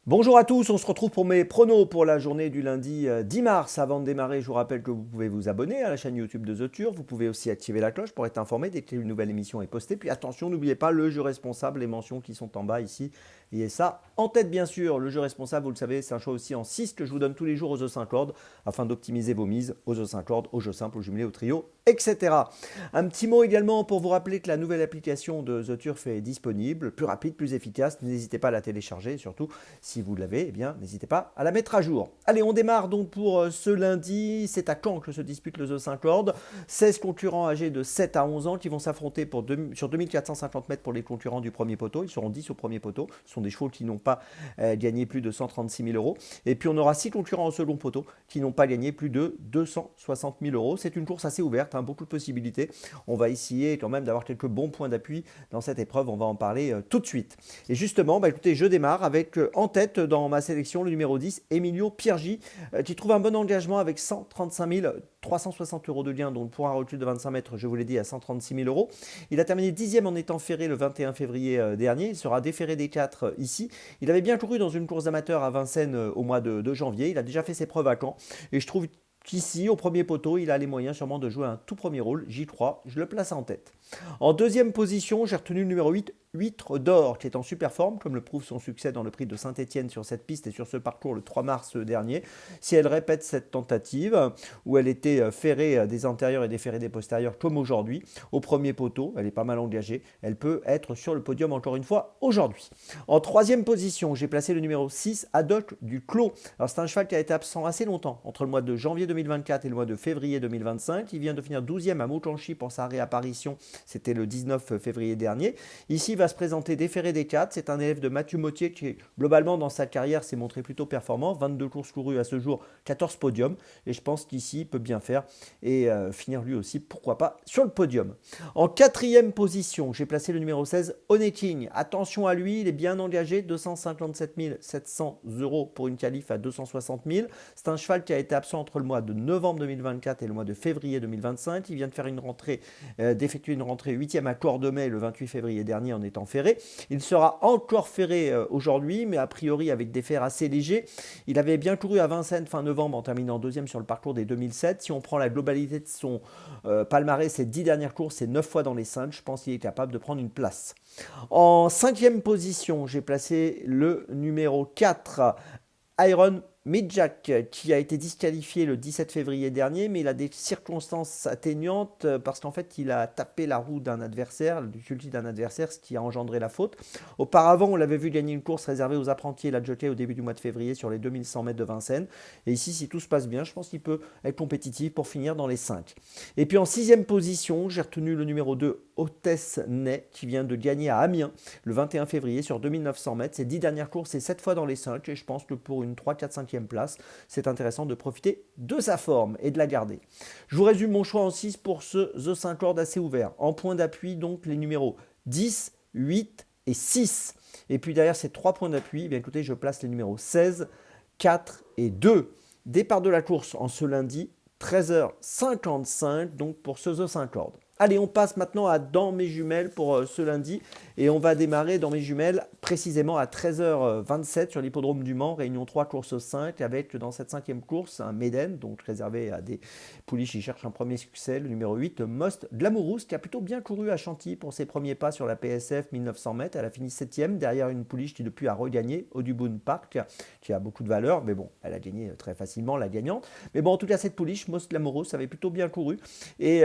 Bonjour à tous, on se retrouve pour mes pronos pour la journée du lundi 10 mars. Avant de démarrer, je vous rappelle que vous pouvez vous abonner à la chaîne YouTube de The Turf. Vous pouvez aussi activer la cloche pour être informé dès qu'une nouvelle émission est postée. Puis attention, n'oubliez pas le jeu responsable, les mentions qui sont en bas ici. Et ça en tête bien sûr. Le jeu responsable, vous le savez, c'est un choix aussi en 6 que je vous donne tous les jours aux œufs 5 cordes afin d'optimiser vos mises aux œufs 5 cordes, aux jeux simples, aux jumelés, au trio, etc. Un petit mot également pour vous rappeler que la nouvelle application de The Turf est disponible, plus rapide, plus efficace. N'hésitez pas à la télécharger, surtout si vous l'avez, eh bien, n'hésitez pas à la mettre à jour. Allez, on démarre donc pour ce lundi. C'est à Caen que se dispute le The 5 cordes. 16 concurrents âgés de 7 à 11 ans qui vont s'affronter sur 2450 mètres pour les concurrents du premier poteau. Ils seront 10 au premier poteau. Ce sont des chevaux qui n'ont pas gagné plus de 136 000 euros. Et puis on aura 6 concurrents au second poteau qui n'ont pas gagné plus de 260 000 euros. C'est une course assez ouverte, hein, beaucoup de possibilités. On va essayer quand même d'avoir quelques bons points d'appui dans cette épreuve. On va en parler tout de suite. Et justement, écoutez, je démarre avec en tête dans ma sélection le numéro 10, Emilio Piergi, qui trouve un bon engagement avec 135 360 euros de gain, donc pour un recul de 25 mètres, je vous l'ai dit, à 136 000 euros. Il a terminé 10e en étant ferré le 21 février dernier. Il sera déféré des 4 ici. Il avait bien couru dans une course amateur à Vincennes au mois de janvier. Il a déjà fait ses preuves à Caen. Et je trouve qu'ici, au premier poteau, il a les moyens sûrement de jouer un tout premier rôle. J'y crois, je le place en tête. En deuxième position, j'ai retenu le numéro 8, Huître d'Or, qui est en super forme, comme le prouve son succès dans le prix de Saint-Etienne sur cette piste et sur ce parcours le 3 mars dernier. Si elle répète cette tentative, où elle était ferrée des antérieurs et déferrée des postérieurs, comme aujourd'hui, au premier poteau, elle est pas mal engagée, elle peut être sur le podium encore une fois aujourd'hui. En troisième position, j'ai placé le numéro 6, Haddock du Clos. Alors c'est un cheval qui a été absent assez longtemps, entre le mois de janvier 2024 et le mois de février 2025. Il vient de finir 12e à Mouchanchi pour sa réapparition, c'était le 19 février dernier. Ici, il va se présenter déféré des 4. C'est un élève de Mathieu Mottier qui, globalement, dans sa carrière, s'est montré plutôt performant. 22 courses courues à ce jour, 14 podiums. Et je pense qu'ici, il peut bien faire et finir lui aussi, pourquoi pas, sur le podium. En quatrième position, j'ai placé le numéro 16, Honey King. Attention à lui, il est bien engagé. 257 700 euros pour une qualif à 260 000. C'est un cheval qui a été absent entre le mois de novembre 2024 et le mois de février 2025. Il vient de faire une rentrée, d'effectuer une rentrée 8e à Cordemais le 28 février dernier en étant ferré. Il sera encore ferré aujourd'hui, mais a priori avec des fers assez légers. Il avait bien couru à Vincennes fin novembre en terminant deuxième sur le parcours des 2007. Si on prend la globalité de son palmarès, ses 10 dernières courses, c'est 9 fois dans les 5. Je pense qu'il est capable de prendre une place. En cinquième position, j'ai placé le numéro 4, Iron Midjack, qui a été disqualifié le 17 février dernier, mais il a des circonstances atténuantes parce qu'en fait il a tapé la roue d'un adversaire, le sulky d'un adversaire, ce qui a engendré la faute. Auparavant, on l'avait vu gagner une course réservée aux apprentis et la jockey au début du mois de février sur les 2100 mètres de Vincennes. Et ici, si tout se passe bien, je pense qu'il peut être compétitif pour finir dans les 5. Et puis en sixième position, j'ai retenu le numéro 2, Hôtesse Ney, qui vient de gagner à Amiens le 21 février sur 2900 mètres. Ses 10 dernières courses, c'est 7 fois dans les 5. Et je pense que pour une 3, 4, 5e place, c'est intéressant de profiter de sa forme et de la garder. Je vous résume mon choix en 6 pour ce The 5 cordes assez ouvert. En point d'appui, donc les numéros 10, 8 et 6. Et puis derrière ces 3 points d'appui, bien écoutez, je place les numéros 16, 4 et 2. Départ de la course en ce lundi, 13h55, donc pour ce The 5 cordes. Allez, on passe maintenant à Dans mes jumelles pour ce lundi. Et on va démarrer dans mes jumelles précisément à 13h27 sur l'hippodrome du Mans, réunion 3, course 5, avec dans cette 5e course un Méden, donc réservé à des pouliches qui cherchent un premier succès, le numéro 8, Most Glamourous, qui a plutôt bien couru à Chantilly pour ses premiers pas sur la PSF 1900 mètres. Elle a fini 7e, derrière une pouliche qui depuis a regagné, Audubon Park, qui a beaucoup de valeur, mais bon, elle a gagné très facilement, la gagnante. Mais bon, en tout cas, cette pouliche, Most Glamourous, avait plutôt bien couru. Et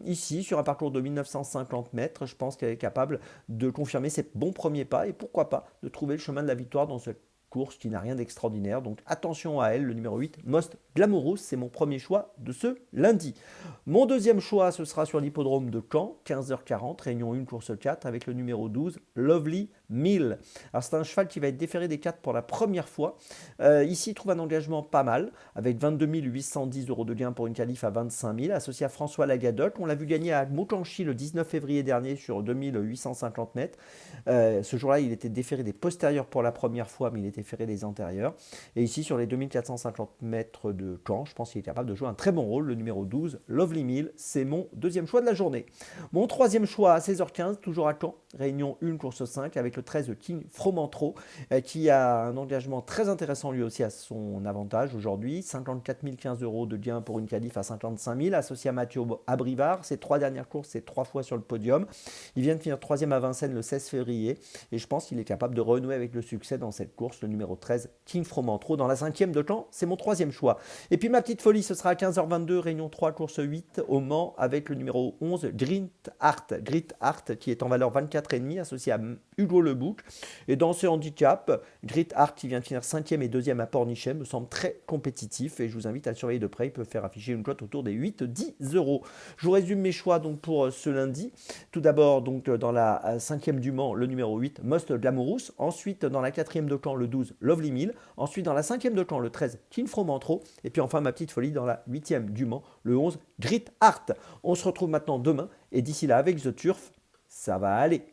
ici, sur un parcours de 1950 mètres, je pense qu'elle est capable de confirmer ses bons premiers pas et pourquoi pas de trouver le chemin de la victoire dans cette course qui n'a rien d'extraordinaire. Donc attention à elle, le numéro 8, Most Glamourous, c'est mon premier choix de ce lundi. Mon deuxième choix, ce sera sur l'hippodrome de Caen, 15h40, réunion 1, course 4, avec le numéro 12, Lovely Mill. Alors c'est un cheval qui va être déféré des 4 pour la première fois. Ici, il trouve un engagement pas mal, avec 22 810 euros de gain pour une qualif à 25 000, associé à François Lagadoc. On l'a vu gagner à Mouchanchi le 19 février dernier sur 2850 mètres. Ce jour-là, il était déféré des postérieurs pour la première fois, mais il était ferrés des antérieurs. Et ici, sur les 2450 mètres de camp, je pense qu'il est capable de jouer un très bon rôle. Le numéro 12, Lovely Mill, c'est mon deuxième choix de la journée. Mon troisième choix à 16h15, toujours à Caen, réunion 1, course 5, avec le 13 King Fromantro, qui a un engagement très intéressant lui aussi à son avantage aujourd'hui. 54 015 € de gain pour une qualif à 55 000, associé à Mathieu Abrivard. Ses 3 dernières courses, c'est 3 fois sur le podium. Il vient de finir 3e à Vincennes le 16 février, et je pense qu'il est capable de renouer avec le succès dans cette course. Le numéro 13, King Fromantro, dans la 5e de Caen, c'est mon troisième choix. Et puis ma petite folie, ce sera à 15h22, réunion 3, course 8 au Mans, avec le numéro 11, Grit Art, qui est en valeur 24,5, associé à Hugo Lebouc. Et dans ce handicap, Grit Art, qui vient de finir 5e et 2e à Pornichet, me semble très compétitif, et je vous invite à le surveiller de près. Il peut faire afficher une cote autour des 8-10 €. Je vous résume mes choix donc pour ce lundi. Tout d'abord, donc dans la 5e du Mans, le numéro 8, Most Glamourous. Ensuite, dans la 4e de Caen, le 12, Lovely Mill. Ensuite, dans la 5e de Caen, le 13, King Fromantro. Et puis enfin, ma petite folie dans la 8e du Mans, le 11, Grit Art. On se retrouve maintenant demain. Et d'ici là, avec The Turf, ça va aller.